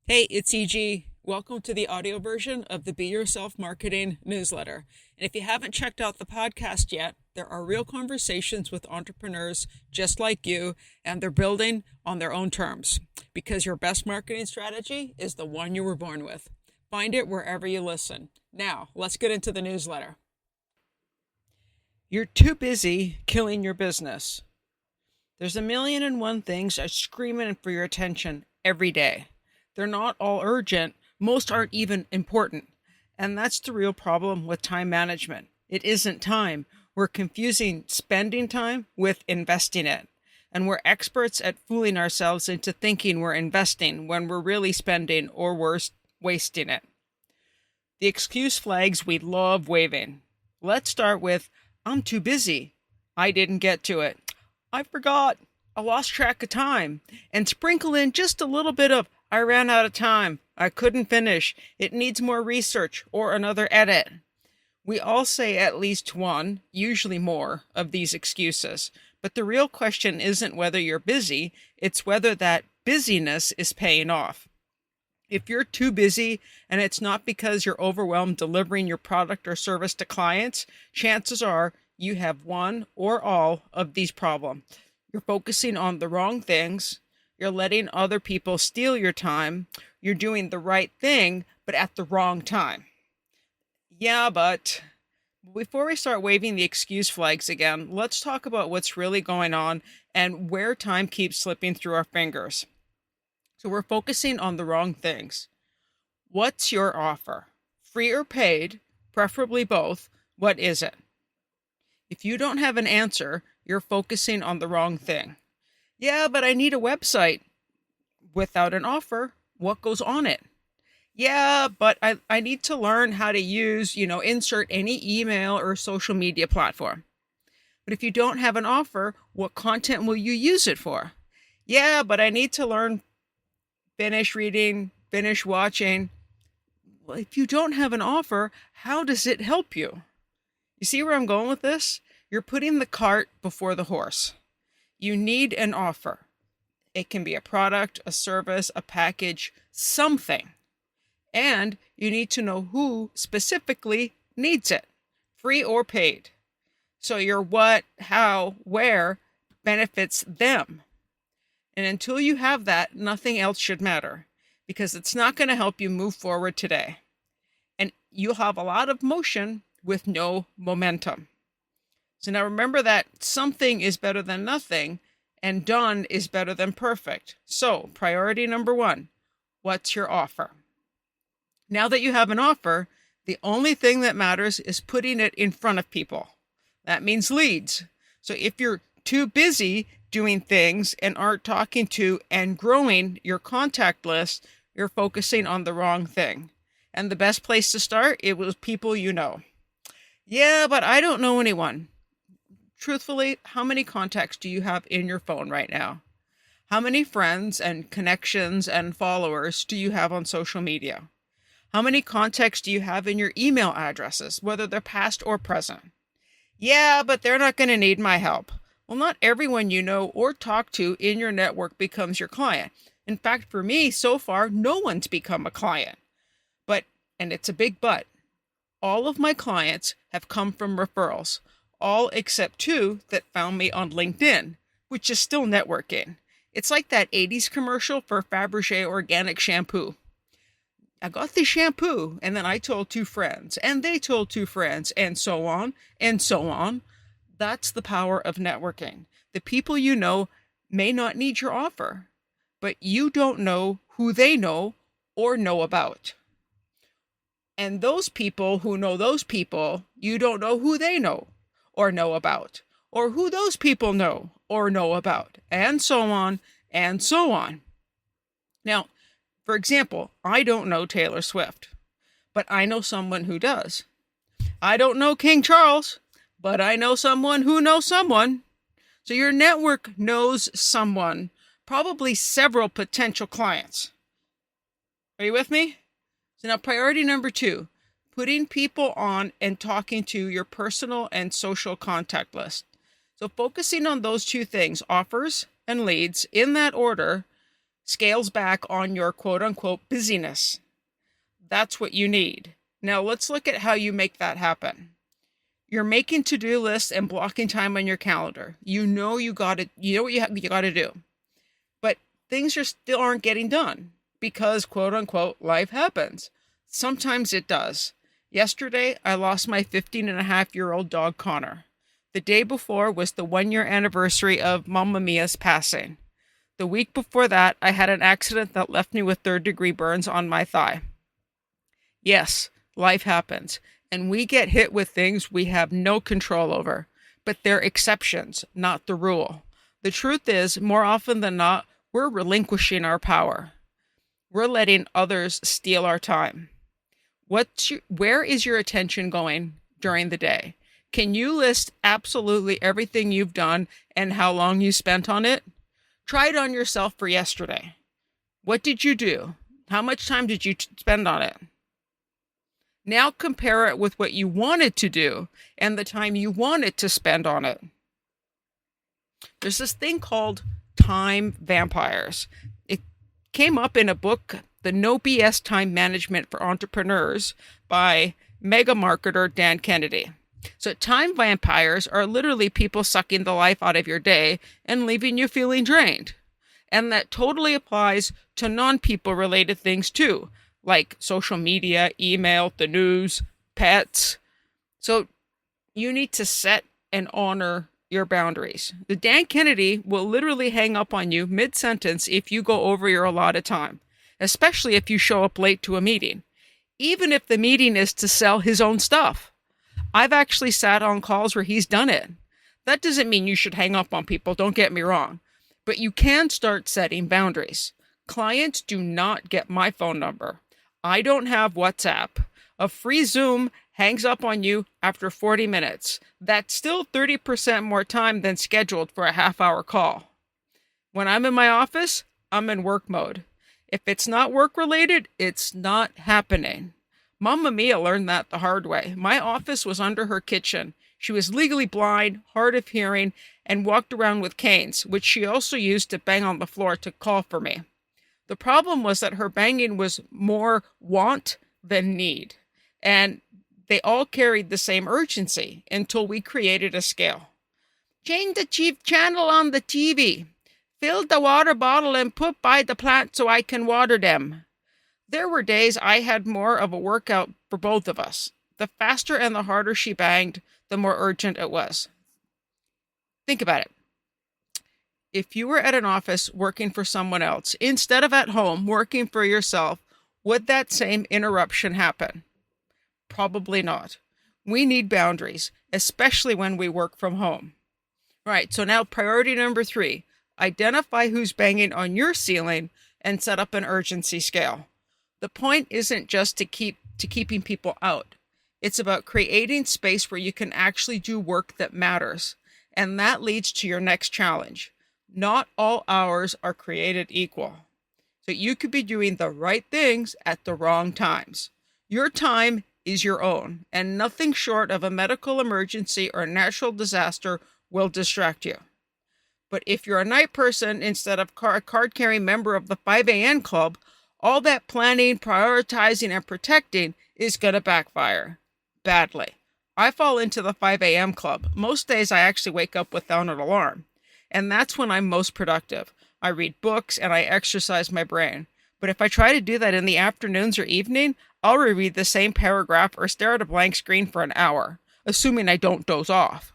Hey, it's EG. Welcome to the audio version of the Be Yourself Marketing newsletter. And if you haven't checked out the podcast yet, there are real conversations with entrepreneurs just like you, and they're building on their own terms because your best marketing strategy is the one you were born with. Find it wherever you listen. Now, let's get into the newsletter. You're too busy killing your business. There's a million and one things screaming for your attention every day. They're not all urgent. Most aren't even important. And that's the real problem with time management. It isn't time. We're confusing spending time with investing it. And we're experts at fooling ourselves into thinking we're investing when we're really spending, or worse, wasting it. The excuse flags we love waving. Let's start with, I'm too busy. I didn't get to it. I forgot. I lost track of time. And sprinkle in just a little bit of, I ran out of time. I couldn't finish. It needs more research or another edit. We all say at least one, usually more, of these excuses. But the real question isn't whether you're busy, it's whether that busyness is paying off. If you're too busy and it's not because you're overwhelmed delivering your product or service to clients, chances are you have one or all of these problems. You're focusing on the wrong things. You're letting other people steal your time. You're doing the right thing, but at the wrong time. Yeah, but before we start waving the excuse flags again, let's talk about what's really going on and where time keeps slipping through our fingers. So we're focusing on the wrong things. What's your offer? Free or paid, preferably both. What is it? If you don't have an answer, you're focusing on the wrong thing. Yeah, but I need a website. Without an offer, what goes on it? Yeah, but I need to learn how to use, insert any email or social media platform. But if you don't have an offer, what content will you use it for? Yeah, but I need to learn, finish reading, finish watching. Well, if you don't have an offer, how does it help you? You see where I'm going with this? You're putting the cart before the horse. You need an offer. It can be a product, a service, a package, something. And you need to know who specifically needs it, free or paid. So your what, how, where benefits them. And until you have that, nothing else should matter, because it's not going to help you move forward today. And you'll have a lot of motion with no momentum. So now remember that something is better than nothing, and done is better than perfect. So priority number one, what's your offer? Now that you have an offer, the only thing that matters is putting it in front of people. That means leads. So if you're too busy doing things and aren't talking to and growing your contact list, you're focusing on the wrong thing. And the best place to start, it was people you know. Yeah, but I don't know anyone. Truthfully, how many contacts do you have in your phone right now? How many friends and connections and followers do you have on social media? How many contacts do you have in your email addresses, whether they're past or present? Yeah, but they're not going to need my help. Well, not everyone you know or talk to in your network becomes your client. In fact, for me, so far, no one's become a client. But, and it's a big but, all of my clients have come from referrals. All except two that found me on LinkedIn, which is still networking. It's like that 80s commercial for Fabergé organic shampoo. I got the shampoo, and then I told two friends, and they told two friends, and so on, and so on. That's the power of networking. The people you know may not need your offer, but you don't know who they know or know about. And those people who know those people, you don't know who they know or know about, or who those people know or know about, and so on, and so on. Now, for example, I don't know Taylor Swift, but I know someone who does. I don't know King Charles, but I know someone who knows someone. So your network knows someone, probably several potential clients. Are you with me? So now priority number two, putting people on and talking to your personal and social contact list. So focusing on those two things, offers and leads, in that order, Scales back on your quote unquote busyness. That's what you need. Now let's look at how you make that happen. You're making to-do lists and blocking time on your calendar. You know what you got to do. But things still aren't getting done because quote unquote life happens. Sometimes it does. Yesterday, I lost my 15-and-a-half-year-old dog, Connor. The day before was the 1-year anniversary of Mamma Mia's passing. The week before that, I had an accident that left me with third-degree burns on my thigh. Yes, life happens, and we get hit with things we have no control over, but they're exceptions, not the rule. The truth is, more often than not, we're relinquishing our power. We're letting others steal our time. Where is your attention going during the day? Can you list absolutely everything you've done and how long you spent on it? Try it on yourself for yesterday. What did you do? How much time did you spend on it? Now compare it with what you wanted to do and the time you wanted to spend on it. There's this thing called time vampires. It came up in a book, The No BS Time Management for Entrepreneurs by mega marketer Dan Kennedy. So time vampires are literally people sucking the life out of your day and leaving you feeling drained. And that totally applies to non-people related things too, like social media, email, the news, pets. So you need to set and honor your boundaries. The Dan Kennedy will literally hang up on you mid-sentence if you go over your allotted time, especially if you show up late to a meeting, even if the meeting is to sell his own stuff. I've actually sat on calls where he's done it. That doesn't mean you should hang up on people, don't get me wrong, but you can start setting boundaries. Clients do not get my phone number. I don't have WhatsApp. A free Zoom hangs up on you after 40 minutes. That's still 30% more time than scheduled for a half-hour call. When I'm in my office, I'm in work mode. If it's not work-related, it's not happening. Mamma Mia learned that the hard way. My office was under her kitchen. She was legally blind, hard of hearing, and walked around with canes, which she also used to bang on the floor to call for me. The problem was that her banging was more want than need, and they all carried the same urgency until we created a scale. Change the chief channel on the TV. Fill the water bottle and put by the plant so I can water them. There were days I had more of a workout for both of us. The faster and the harder she banged, the more urgent it was. Think about it. If you were at an office working for someone else, instead of at home working for yourself, would that same interruption happen? Probably not. We need boundaries, especially when we work from home. Right, so now priority number 3, identify who's banging on your ceiling and set up an urgency scale. The point isn't just to keeping people out. It's about creating space where you can actually do work that matters. And that leads to your next challenge. Not all hours are created equal. So you could be doing the right things at the wrong times. Your time is your own, and nothing short of a medical emergency or natural disaster will distract you. But if you're a night person instead of a card-carrying member of the 5 a.m. club, all that planning, prioritizing, and protecting is going to backfire badly. I fall into the 5 a.m. club. Most days I actually wake up without an alarm. And that's when I'm most productive. I read books and I exercise my brain. But if I try to do that in the afternoons or evening, I'll reread the same paragraph or stare at a blank screen for an hour, assuming I don't doze off.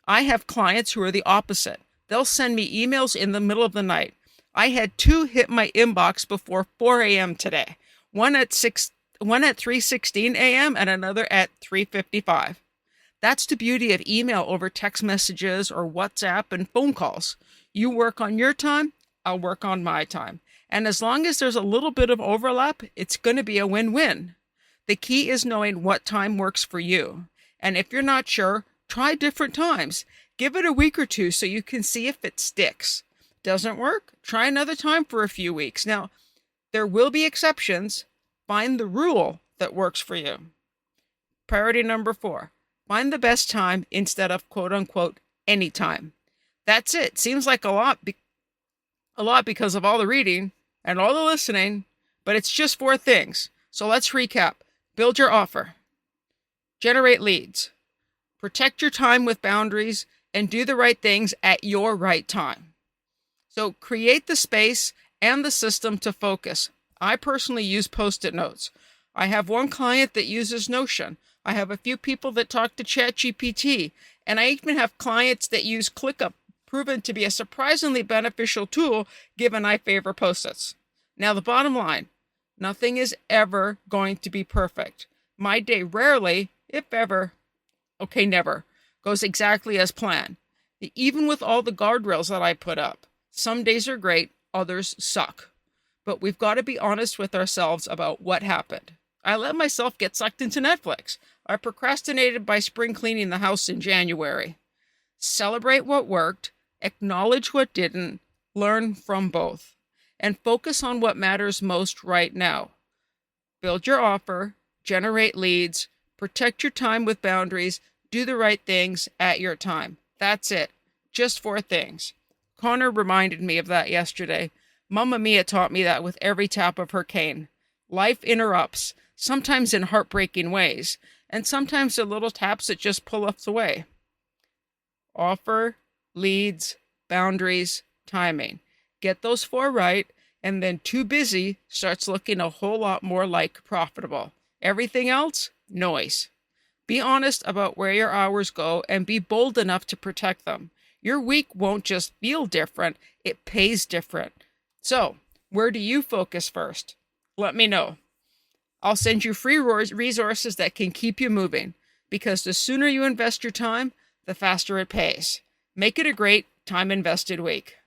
I have clients who are the opposite. They'll send me emails in the middle of the night. I had 2 hit my inbox before 4 a.m. today. One at 3:16 a.m. and another at 3:55. That's the beauty of email over text messages or WhatsApp and phone calls. You work on your time, I'll work on my time. And as long as there's a little bit of overlap, it's going to be a win-win. The key is knowing what time works for you. And if you're not sure, try different times. Give it a week or 2 so you can see if it sticks. Doesn't work? Try another time for a few weeks. Now, there will be exceptions. Find the rule that works for you. Priority number 4, find the best time instead of quote unquote any time. That's it. Seems like a lot because of all the reading, and all the listening, but it's just 4 things. So let's recap. Build your offer. Generate leads. Protect your time with boundaries and do the right things at your right time. So create the space and the system to focus. I personally use Post-it notes. I have one client that uses Notion. I have a few people that talk to ChatGPT, and I even have clients that use ClickUp, proven to be a surprisingly beneficial tool given I favor Post-its. Now, the bottom line, nothing is ever going to be perfect. My day rarely, if ever, never, goes exactly as planned. Even with all the guardrails that I put up, some days are great, others suck. But we've got to be honest with ourselves about what happened. I let myself get sucked into Netflix. I procrastinated by spring cleaning the house in January. Celebrate what worked, acknowledge what didn't, learn from both, and focus on what matters most right now. Build your offer, generate leads, protect your time with boundaries, do the right things at your time. That's it. Just 4 things. Connor reminded me of that yesterday. Mamma Mia taught me that with every tap of her cane. Life interrupts, sometimes in heartbreaking ways, and sometimes they're little taps that just pull us away. Offer, leads, boundaries, timing. Get those 4 right, and then too busy starts looking a whole lot more like profitable. Everything else, noise. Be honest about where your hours go and be bold enough to protect them. Your week won't just feel different, it pays different. So, where do you focus first? Let me know. I'll send you free resources that can keep you moving, because the sooner you invest your time, the faster it pays. Make it a great time invested week.